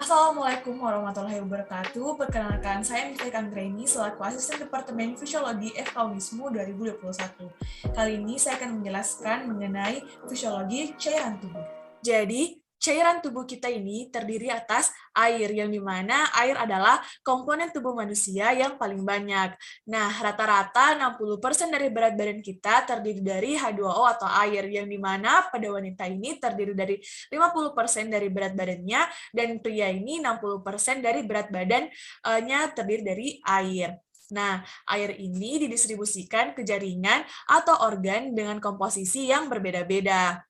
Assalamualaikum warahmatullahi wabarakatuh. Perkenalkan, saya Mifta Anggreni selaku Asisten Departemen Fisiologi FKUNISMU 2021. Kali ini saya akan menjelaskan mengenai fisiologi cairan tubuh. Jadi, cairan tubuh kita ini terdiri atas air, yang dimana air adalah komponen tubuh manusia yang paling banyak. Nah, rata-rata 60% dari berat badan kita terdiri dari H2O atau air, yang dimana pada wanita ini terdiri dari 50% dari berat badannya, dan pria ini 60% dari berat badannya terdiri dari air. Nah, air ini didistribusikan ke jaringan atau organ dengan komposisi yang berbeda-beda.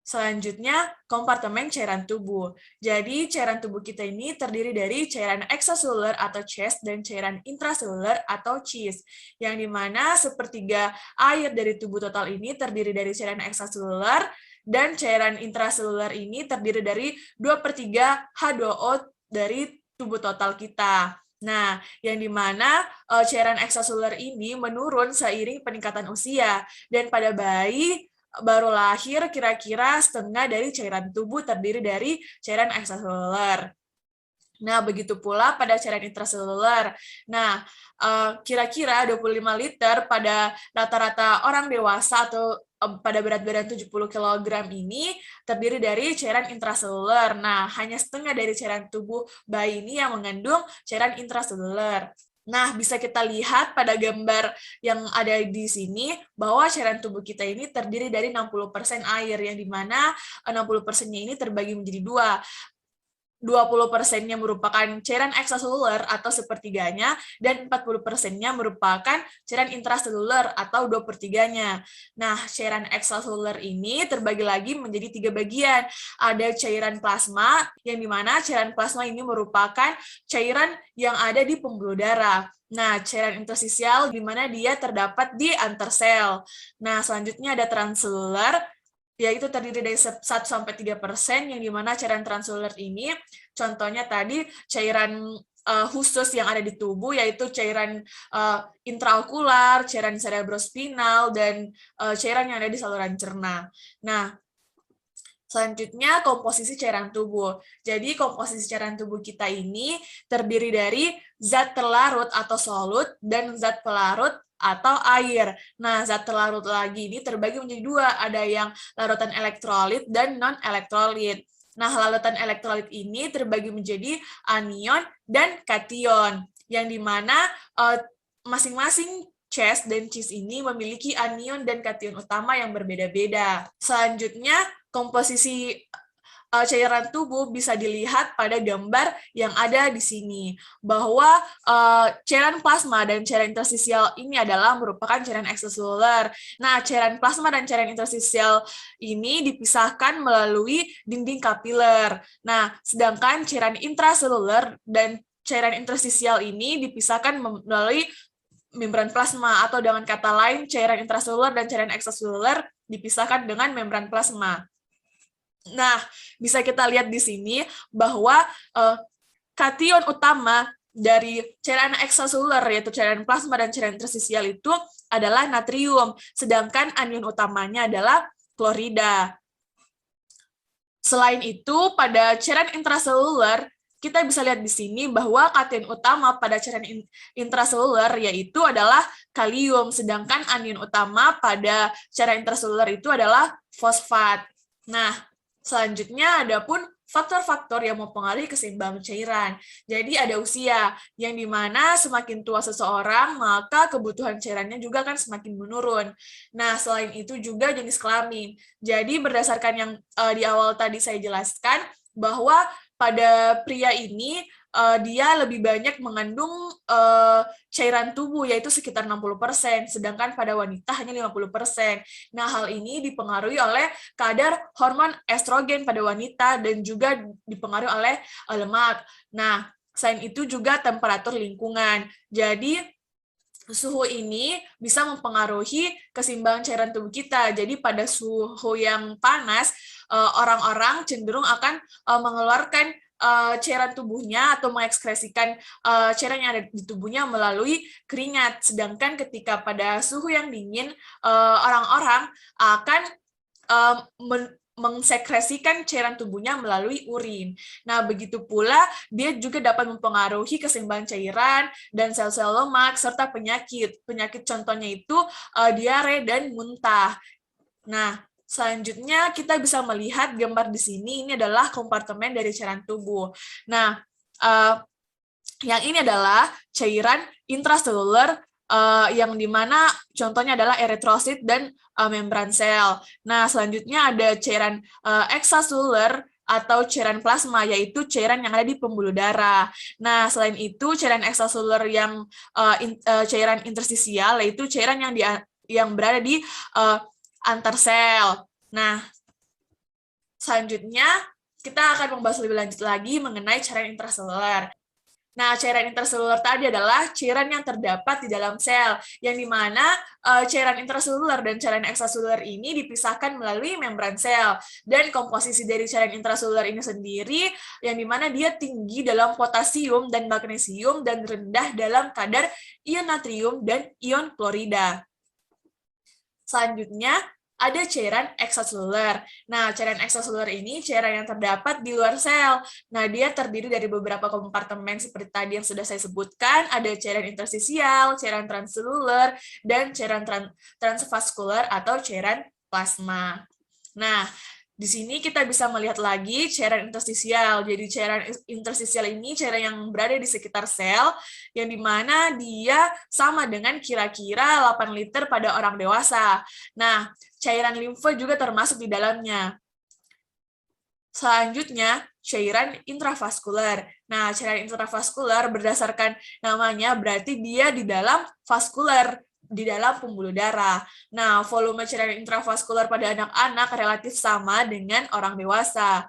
Selanjutnya, kompartemen cairan tubuh. Jadi, cairan tubuh kita ini terdiri dari cairan ekstraseluler atau CHES dan cairan intraseluler atau CIS, yang dimana sepertiga air dari tubuh total ini terdiri dari cairan ekstraseluler, dan cairan intraseluler ini terdiri dari 2/3 H2O dari tubuh total kita. Nah, yang dimana cairan ekstraseluler ini menurun seiring peningkatan usia, dan pada bayi baru lahir kira-kira setengah dari cairan tubuh terdiri dari cairan ekstraseluler. Nah, begitu pula pada cairan intraseluler. Nah, kira-kira 25 liter pada rata-rata orang dewasa atau pada berat badan 70 kg ini terdiri dari cairan intraseluler. Nah, hanya setengah dari cairan tubuh bayi ini yang mengandung cairan intraseluler. Nah, bisa kita lihat pada gambar yang ada di sini bahwa cairan tubuh kita ini terdiri dari 60% air, yang dimana 60%-nya ini terbagi menjadi dua. 20%-nya merupakan cairan ekstraseluler atau sepertiganya, dan 40%-nya merupakan cairan intraseluler atau 2/3-nya. Nah, cairan ekstraseluler ini terbagi lagi menjadi 3 bagian. Ada cairan plasma, yang dimana cairan plasma ini merupakan cairan yang ada di pembuluh darah. Nah, cairan interstisial di mana dia terdapat di antar sel. Nah, selanjutnya ada transseluler, yaitu terdiri dari 1-3%, yang dimana cairan transseluler ini contohnya tadi cairan khusus yang ada di tubuh, yaitu cairan intraokular, cairan cerebrospinal, dan cairan yang ada di saluran cerna. Nah, selanjutnya, komposisi cairan tubuh. Jadi, komposisi cairan tubuh kita ini terdiri dari zat terlarut atau solut dan zat pelarut atau air. Nah, zat terlarut lagi ini terbagi menjadi dua, ada yang larutan elektrolit dan non-elektrolit. Nah, larutan elektrolit ini terbagi menjadi anion dan kation, yang dimana masing-masing CHES dan CIS ini memiliki anion dan kation utama yang berbeda-beda. Selanjutnya, komposisi cairan tubuh bisa dilihat pada gambar yang ada di sini, bahwa cairan plasma dan cairan interstisial ini adalah merupakan cairan ekstraseluler. Nah, cairan plasma dan cairan interstisial ini dipisahkan melalui dinding kapiler. Nah, sedangkan cairan intraseluler dan cairan interstisial ini dipisahkan melalui membran plasma, atau dengan kata lain, cairan intraseluler dan cairan ekstraseluler dipisahkan dengan membran plasma. Nah, bisa kita lihat di sini bahwa kation utama dari cairan ekstraseluler, yaitu cairan plasma dan cairan interstisial itu adalah natrium, sedangkan anion utamanya adalah klorida. Selain itu, pada cairan intraseluler, kita bisa lihat di sini bahwa kation utama pada cairan intraseluler yaitu adalah kalium, sedangkan anion utama pada cairan intraseluler itu adalah fosfat. Nah, selanjutnya ada pun faktor-faktor yang mempengaruhi keseimbangan cairan. Jadi ada usia, yang dimana semakin tua seseorang, maka kebutuhan cairannya juga akan semakin menurun. Nah, selain itu juga jenis kelamin. Jadi berdasarkan yang di awal tadi saya jelaskan, bahwa pada pria ini dia lebih banyak mengandung cairan tubuh, yaitu sekitar 60%, sedangkan pada wanita hanya 50%. Nah, hal ini dipengaruhi oleh kadar hormon estrogen pada wanita dan juga dipengaruhi oleh lemak. Nah, selain itu juga temperatur lingkungan. Jadi, suhu ini bisa mempengaruhi keseimbangan cairan tubuh kita. Jadi, pada suhu yang panas, orang-orang cenderung akan mengeluarkan cairan tubuhnya atau mengekskresikan cairan yang ada di tubuhnya melalui keringat. Sedangkan ketika pada suhu yang dingin, orang-orang akan mengsekresikan cairan tubuhnya melalui urin. Nah, begitu pula dia juga dapat mempengaruhi keseimbangan cairan dan sel-sel lemak serta penyakit. Penyakit contohnya itu diare dan muntah. Nah, selanjutnya kita bisa melihat gambar di sini, ini adalah kompartemen dari cairan tubuh. Nah, yang ini adalah cairan intraseluler yang dimana contohnya adalah eritrosit dan membran sel. Nah, selanjutnya ada cairan ekstraseluler atau cairan plasma, yaitu cairan yang ada di pembuluh darah. Nah, selain itu cairan ekstraseluler yang cairan interstisial, yaitu cairan yang berada di antar sel. Nah, selanjutnya kita akan membahas lebih lanjut lagi mengenai cairan intraseluler. Nah, cairan intraseluler tadi adalah cairan yang terdapat di dalam sel, yang dimana cairan intraseluler dan cairan ekstraseluler ini dipisahkan melalui membran sel. Dan komposisi dari cairan intraseluler ini sendiri, yang dimana dia tinggi dalam potasium dan magnesium dan rendah dalam kadar ion natrium dan ion klorida. Selanjutnya, ada cairan ekstraseluler. Nah, cairan ekstraseluler ini cairan yang terdapat di luar sel. Nah, dia terdiri dari beberapa kompartemen seperti tadi yang sudah saya sebutkan. Ada cairan interstisial, cairan transseluler, dan cairan transvaskuler atau cairan plasma. Nah, di sini kita bisa melihat lagi cairan interstisial. Jadi cairan interstisial ini cairan yang berada di sekitar sel, yang dimana dia sama dengan kira-kira 8 liter pada orang dewasa. Nah, cairan limfa juga termasuk di dalamnya. Selanjutnya, cairan intravaskuler. Nah, cairan intravaskuler berdasarkan namanya berarti dia di dalam vaskuler, di dalam pembuluh darah. Nah, volume cairan intravaskuler pada anak-anak relatif sama dengan orang dewasa.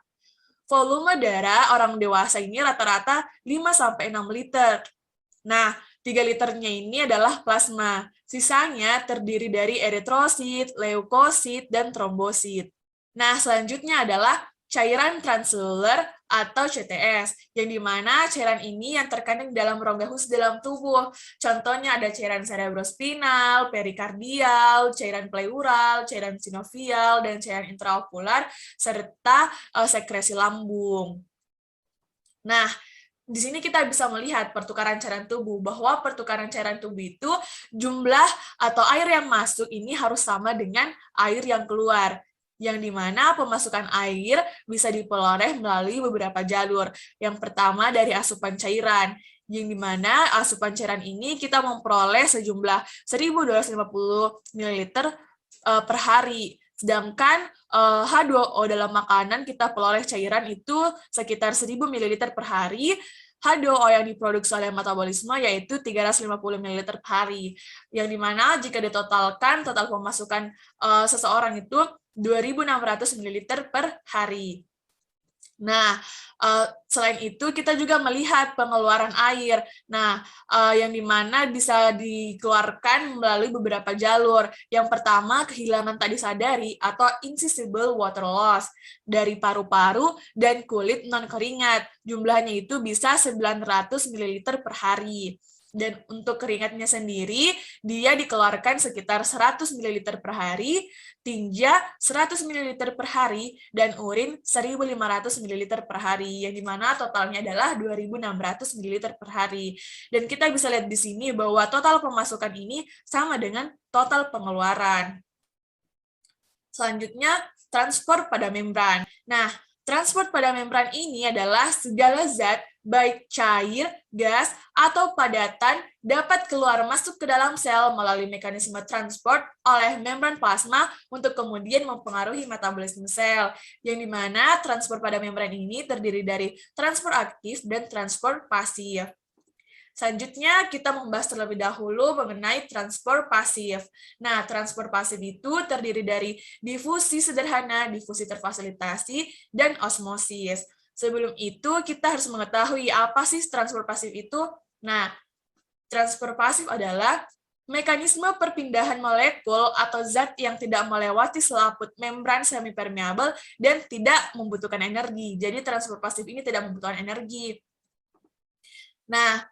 Volume darah orang dewasa ini rata-rata 5-6 liter. Nah, 3 liternya ini adalah plasma. Sisanya terdiri dari eritrosit, leukosit, dan trombosit. Nah, selanjutnya adalah cairan transseluler atau CTS, yang dimana cairan ini yang terkandung dalam rongga khusus dalam tubuh. Contohnya ada cairan cerebrospinal, perikardial, cairan pleural, cairan sinovial, dan cairan intraokular, serta sekresi lambung. Nah, di sini kita bisa melihat pertukaran cairan tubuh, bahwa pertukaran cairan tubuh itu jumlah atau air yang masuk ini harus sama dengan air yang keluar, yang dimana pemasukan air bisa diperoleh melalui beberapa jalur. Yang pertama dari asupan cairan, yang dimana asupan cairan ini kita memperoleh sejumlah 1.250 ml per hari. Sedangkan H2O dalam makanan kita peroleh cairan itu sekitar 1.000 ml per hari. H2O yang diproduksi oleh metabolisme yaitu 350 ml per hari. Yang dimana jika ditotalkan, total pemasukan seseorang itu 2.600 ml per hari. Nah, selain itu kita juga melihat pengeluaran air. Nah, yang dimana bisa dikeluarkan melalui beberapa jalur. Yang pertama, kehilangan tak disadari atau invisible water loss dari paru-paru dan kulit non-keringat. Jumlahnya itu bisa 900 ml per hari. Dan untuk keringatnya sendiri, dia dikeluarkan sekitar 100 ml per hari, tinja 100 ml per hari, dan urin 1.500 ml per hari, yang dimana totalnya adalah 2.600 ml per hari. Dan kita bisa lihat di sini bahwa total pemasukan ini sama dengan total pengeluaran. Selanjutnya, transport pada membran. Nah, transport pada membran ini adalah segala zat, baik cair, gas, atau padatan dapat keluar masuk ke dalam sel melalui mekanisme transport oleh membran plasma untuk kemudian mempengaruhi metabolisme sel, yang dimana transport pada membran ini terdiri dari transport aktif dan transport pasif. Selanjutnya, kita membahas terlebih dahulu mengenai transport pasif. Nah, transport pasif itu terdiri dari difusi sederhana, difusi terfasilitasi, dan osmosis. Sebelum itu, kita harus mengetahui apa sih transport pasif itu. Nah, transport pasif adalah mekanisme perpindahan molekul atau zat yang tidak melewati selaput membran semipermeabel dan tidak membutuhkan energi. Jadi, transport pasif ini tidak membutuhkan energi. Nah,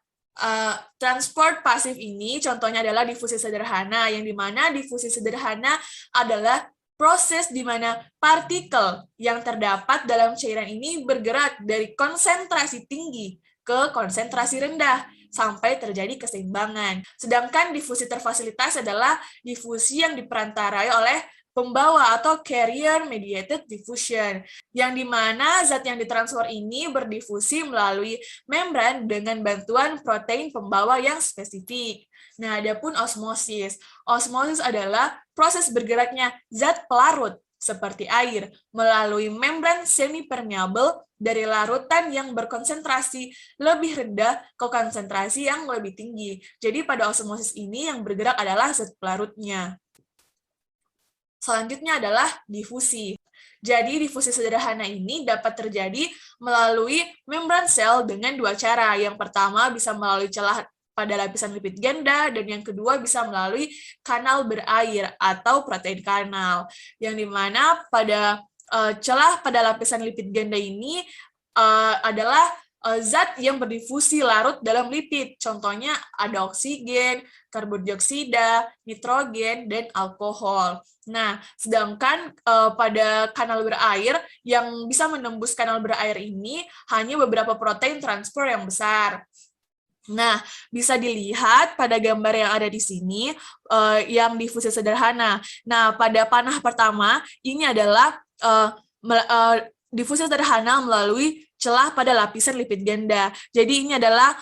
transport pasif ini contohnya adalah difusi sederhana, yang dimana difusi sederhana adalah proses di mana partikel yang terdapat dalam cairan ini bergerak dari konsentrasi tinggi ke konsentrasi rendah sampai terjadi keseimbangan. Sedangkan difusi terfasilitasi adalah difusi yang diperantarai oleh pembawa atau carrier mediated diffusion, yang dimana zat yang ditransfer ini berdifusi melalui membran dengan bantuan protein pembawa yang spesifik. Nah, adapun osmosis. Osmosis adalah proses bergeraknya zat pelarut seperti air melalui membran semi-permeable dari larutan yang berkonsentrasi lebih rendah ke konsentrasi yang lebih tinggi. Jadi pada osmosis ini yang bergerak adalah zat pelarutnya. Selanjutnya adalah difusi. Jadi difusi sederhana ini dapat terjadi melalui membran sel dengan dua cara. Yang pertama bisa melalui celah pada lapisan lipid ganda, dan yang kedua bisa melalui kanal berair atau protein kanal. Yang dimana pada celah pada lapisan lipid ganda ini adalah zat yang berdifusi larut dalam lipid. Contohnya ada oksigen, karbon dioksida, nitrogen, dan alkohol. Nah, sedangkan pada kanal berair, yang bisa menembus kanal berair ini hanya beberapa protein transfer yang besar. Nah, bisa dilihat pada gambar yang ada di sini, yang difusi sederhana. Nah, pada panah pertama, ini adalah difusi sederhana melalui celah pada lapisan lipid ganda. Jadi ini adalah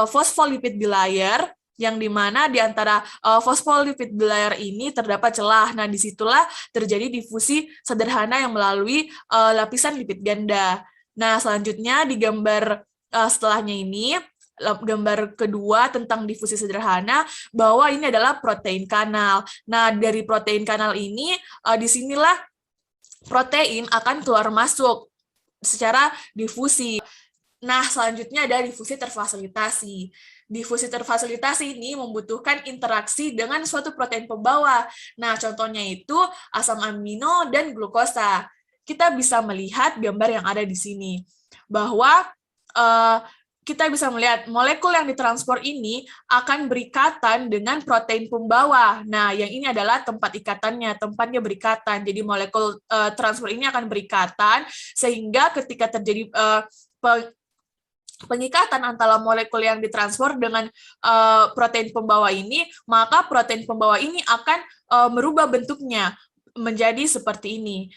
fosfolipid bilayer, yang dimana di antara fosfolipid bilayer ini terdapat celah. Nah, disitulah terjadi difusi sederhana yang melalui lapisan lipid ganda. Nah, selanjutnya di gambar setelahnya ini, gambar kedua tentang difusi sederhana, bahwa ini adalah protein kanal. Nah, dari protein kanal ini, disinilah protein akan keluar masuk secara difusi. Nah, selanjutnya ada difusi terfasilitasi. Difusi terfasilitasi ini membutuhkan interaksi dengan suatu protein pembawa. Nah, contohnya itu asam amino dan glukosa. Kita bisa melihat gambar yang ada di sini, bahwa kita bisa melihat molekul yang ditransfer ini akan berikatan dengan protein pembawa. Nah, yang ini adalah tempat ikatannya, tempatnya berikatan. Jadi molekul transfer ini akan berikatan, sehingga ketika terjadi pengikatan antara molekul yang ditransfer dengan protein pembawa ini, maka protein pembawa ini akan merubah bentuknya menjadi seperti ini.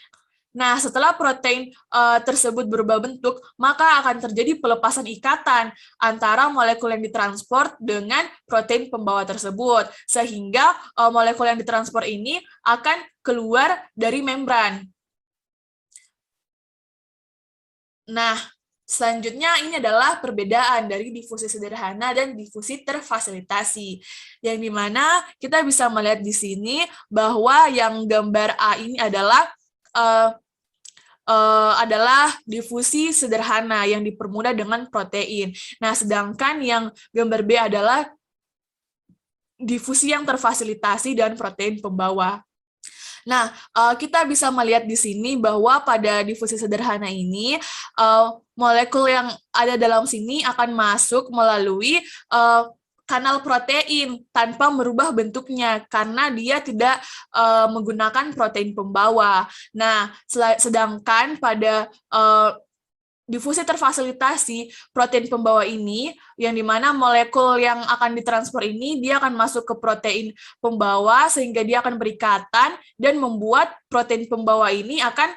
Nah, setelah protein tersebut berubah bentuk, maka akan terjadi pelepasan ikatan antara molekul yang ditransfer dengan protein pembawa tersebut, sehingga molekul yang ditransfer ini akan keluar dari membran. Nah, selanjutnya ini adalah perbedaan dari difusi sederhana dan difusi terfasilitasi, yang dimana kita bisa melihat di sini bahwa yang gambar A ini adalah difusi sederhana yang dipermudah dengan protein. Nah, sedangkan yang gambar B adalah difusi yang terfasilitasi dan protein pembawa. Nah, kita bisa melihat di sini bahwa pada difusi sederhana ini, molekul yang ada dalam sini akan masuk melalui kanal protein tanpa merubah bentuknya karena dia tidak menggunakan protein pembawa. Nah, sedangkan pada difusi terfasilitasi, protein pembawa ini, yang dimana molekul yang akan ditransfer ini, dia akan masuk ke protein pembawa sehingga dia akan berikatan dan membuat protein pembawa ini akan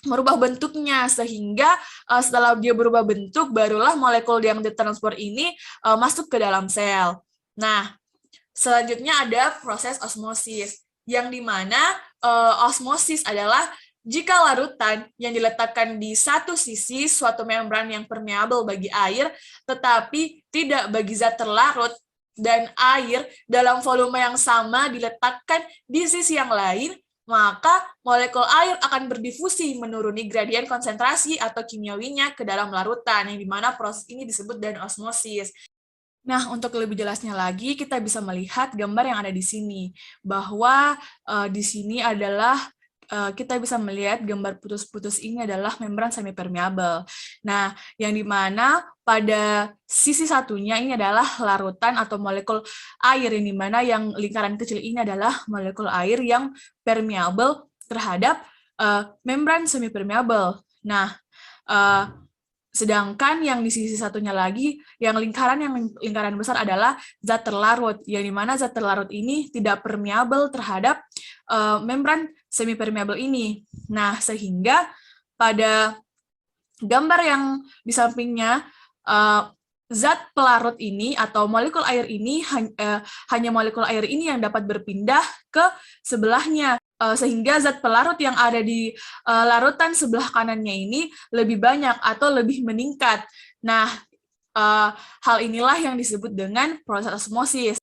merubah bentuknya, sehingga setelah dia berubah bentuk, barulah molekul yang ditransfer ini masuk ke dalam sel. Nah, selanjutnya ada proses osmosis, yang dimana osmosis adalah jika larutan yang diletakkan di satu sisi suatu membran yang permeabel bagi air, tetapi tidak bagi zat terlarut, dan air dalam volume yang sama diletakkan di sisi yang lain, maka molekul air akan berdifusi menuruni gradien konsentrasi atau kimiawinya ke dalam larutan, yang dimana proses ini disebut dengan osmosis. Nah, untuk lebih jelasnya lagi, kita bisa melihat gambar yang ada di sini, bahwa di sini adalah kita bisa melihat gambar putus-putus ini adalah membran semipermeabel. Nah, yang dimana pada sisi satunya ini adalah larutan atau molekul air, yang dimana yang lingkaran kecil ini adalah molekul air yang permeabel terhadap membran semipermeabel. Nah, sedangkan yang di sisi satunya lagi, yang lingkaran besar adalah zat terlarut, yang dimana zat terlarut ini tidak permeabel terhadap membran semipermeabel ini. Nah, sehingga pada gambar yang di sampingnya, zat pelarut ini atau molekul air ini hanya molekul air ini yang dapat berpindah ke sebelahnya, sehingga zat pelarut yang ada di larutan sebelah kanannya ini lebih banyak atau lebih meningkat. Nah, hal inilah yang disebut dengan proses osmosis.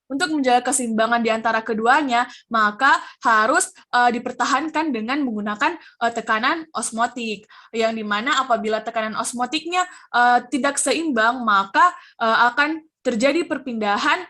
Untuk menjaga keseimbangan di antara keduanya, maka harus dipertahankan dengan menggunakan tekanan osmotik, yang dimana apabila tekanan osmotiknya tidak seimbang, maka akan terjadi perpindahan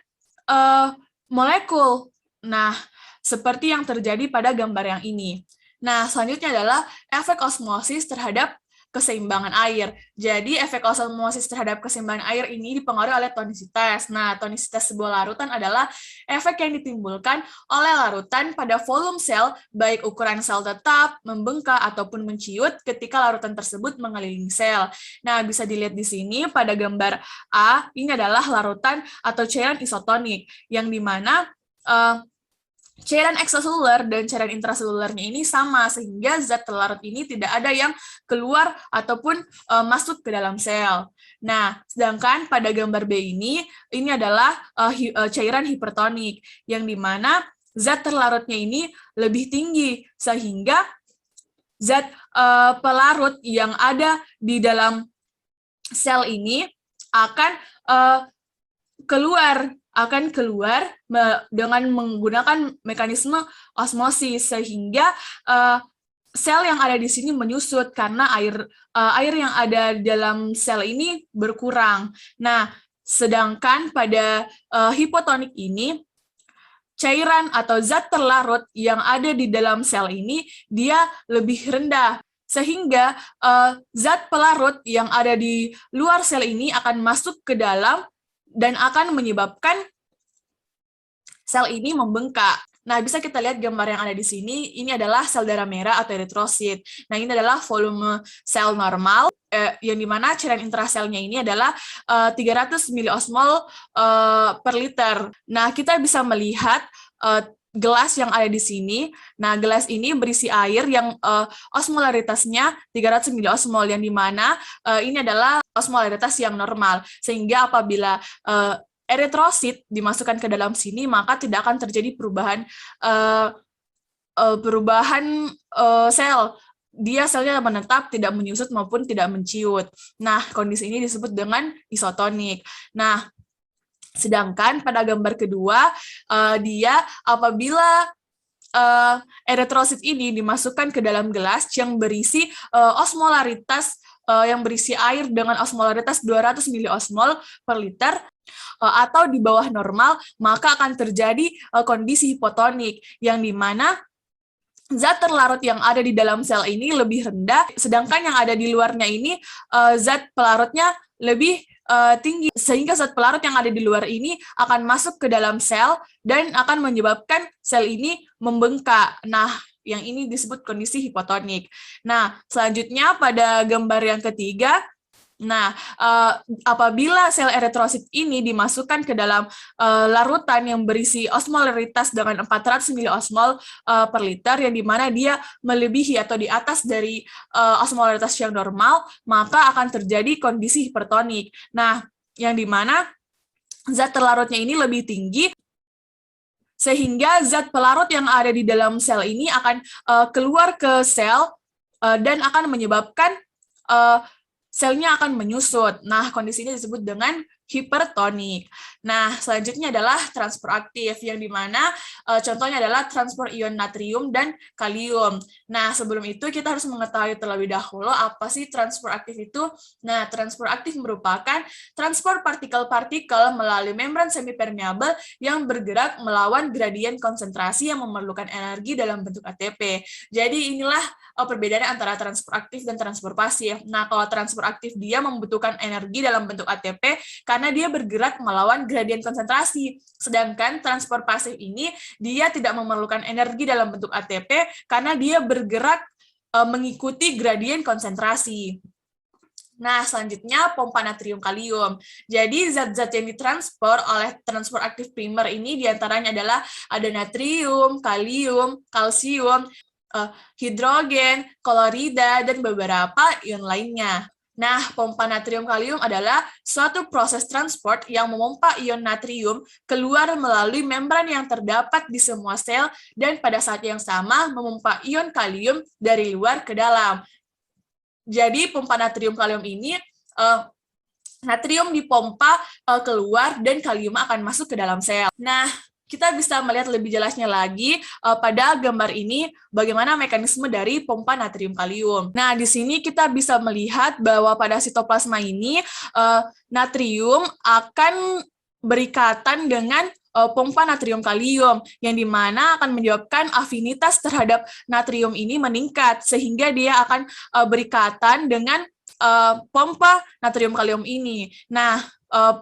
molekul. Nah, seperti yang terjadi pada gambar yang ini. Nah, selanjutnya adalah efek osmosis terhadap keseimbangan air. Jadi, efek osmosis terhadap keseimbangan air ini dipengaruhi oleh tonisitas. Nah, tonisitas sebuah larutan adalah efek yang ditimbulkan oleh larutan pada volume sel, baik ukuran sel tetap, membengkak, ataupun menciut ketika larutan tersebut mengelilingi sel. Nah, bisa dilihat di sini pada gambar A, ini adalah larutan atau cairan isotonik, yang dimana cairan ekstraseluler dan cairan intraselulernya ini sama, sehingga zat terlarut ini tidak ada yang keluar ataupun masuk ke dalam sel. Nah, sedangkan pada gambar B ini adalah cairan hipertonik, yang dimana zat terlarutnya ini lebih tinggi, sehingga zat pelarut yang ada di dalam sel ini akan keluar dengan menggunakan mekanisme osmosis, sehingga sel yang ada di sini menyusut karena air yang ada dalam sel ini berkurang. Nah, sedangkan pada hipotonik ini, cairan atau zat terlarut yang ada di dalam sel ini dia lebih rendah, sehingga zat pelarut yang ada di luar sel ini akan masuk ke dalam dan akan menyebabkan sel ini membengkak. Nah, bisa kita lihat gambar yang ada di sini, ini adalah sel darah merah atau eritrosit. Nah, ini adalah volume sel normal, yang dimana cairan intraselnya ini adalah 300 miliosmol per liter. Nah, kita bisa melihat gelas yang ada di sini. Nah, gelas ini berisi air yang osmolaritasnya 300 miliosmol, yang dimana ini adalah osmolaritas yang normal, sehingga apabila eritrosit dimasukkan ke dalam sini, maka tidak akan terjadi perubahan sel. Dia selnya menetap, tidak menyusut maupun tidak menciut. Nah, kondisi ini disebut dengan isotonik. Nah, sedangkan pada gambar kedua, dia apabila eritrosit ini dimasukkan ke dalam gelas yang berisi osmolaritas yang berisi air dengan osmolaritas 200 miliosmol per liter atau di bawah normal, maka akan terjadi kondisi hipotonik, yang dimana zat terlarut yang ada di dalam sel ini lebih rendah, sedangkan yang ada di luarnya ini zat pelarutnya lebih tinggi, sehingga zat pelarut yang ada di luar ini akan masuk ke dalam sel dan akan menyebabkan sel ini membengkak. Nah, yang ini disebut kondisi hipotonik. Nah, selanjutnya pada gambar yang ketiga, nah, apabila sel eritrosit ini dimasukkan ke dalam larutan yang berisi osmolaritas dengan 400 miliosmol per liter, yang dimana dia melebihi atau di atas dari osmolaritas yang normal, maka akan terjadi kondisi hipertonik. Nah, yang dimana zat terlarutnya ini lebih tinggi, sehingga zat pelarut yang ada di dalam sel ini akan keluar ke sel dan akan menyebabkan selnya akan menyusut. Nah, kondisinya disebut dengan hipertonik. Nah, selanjutnya adalah transport aktif, yang dimana contohnya adalah transport ion natrium dan kalium. Nah, sebelum itu kita harus mengetahui terlebih dahulu apa sih transport aktif itu. Nah, transport aktif merupakan transport partikel-partikel melalui membran semipermeabel yang bergerak melawan gradien konsentrasi yang memerlukan energi dalam bentuk ATP. Jadi inilah perbedaannya antara transport aktif dan transport pasif. Nah, kalau transport aktif dia membutuhkan energi dalam bentuk ATP karena dia bergerak melawan gradien konsentrasi. Sedangkan transport pasif ini dia tidak memerlukan energi dalam bentuk ATP karena dia bergerak mengikuti gradien konsentrasi. Nah, selanjutnya pompa natrium kalium. Jadi zat-zat yang ditransfer oleh transport aktif primer ini diantaranya adalah ada natrium, kalium, kalsium, hidrogen, klorida, dan beberapa ion lainnya. Nah, pompa natrium kalium adalah suatu proses transport yang memompa ion natrium keluar melalui membran yang terdapat di semua sel dan pada saat yang sama memompa ion kalium dari luar ke dalam. Jadi pompa natrium kalium ini natrium dipompa keluar dan kalium akan masuk ke dalam sel. Nah, kita bisa melihat lebih jelasnya lagi pada gambar ini bagaimana mekanisme dari pompa natrium kalium. Nah, di sini kita bisa melihat bahwa pada sitoplasma ini natrium akan berikatan dengan pompa natrium kalium, yang dimana akan menyebabkan afinitas terhadap natrium ini meningkat, sehingga dia akan berikatan dengan pompa natrium kalium ini. Nah,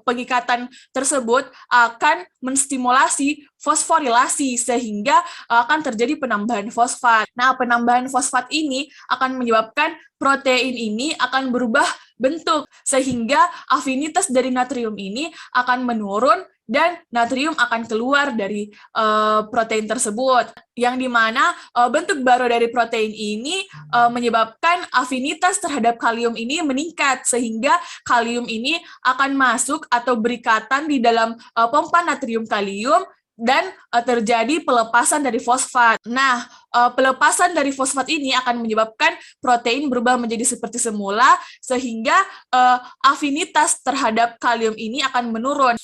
pengikatan tersebut akan menstimulasi fosforilasi sehingga akan terjadi penambahan fosfat. Nah, penambahan fosfat ini akan menyebabkan protein ini akan berubah bentuk sehingga afinitas dari natrium ini akan menurun dan natrium akan keluar dari protein tersebut, yang dimana bentuk baru dari protein ini menyebabkan afinitas terhadap kalium ini meningkat, sehingga kalium ini akan masuk atau berikatan di dalam pompa natrium kalium dan terjadi pelepasan dari fosfat. Nah, pelepasan dari fosfat ini akan menyebabkan protein berubah menjadi seperti semula, sehingga afinitas terhadap kalium ini akan menurun.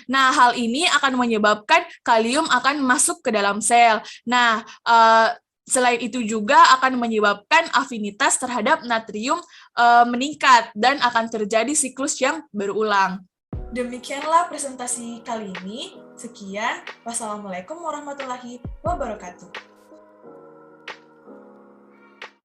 Nah, hal ini akan menyebabkan kalium akan masuk ke dalam sel. Nah, selain itu juga akan menyebabkan afinitas terhadap natrium meningkat dan akan terjadi siklus yang berulang. Demikianlah presentasi kali ini. Sekian. Wassalamualaikum warahmatullahi wabarakatuh.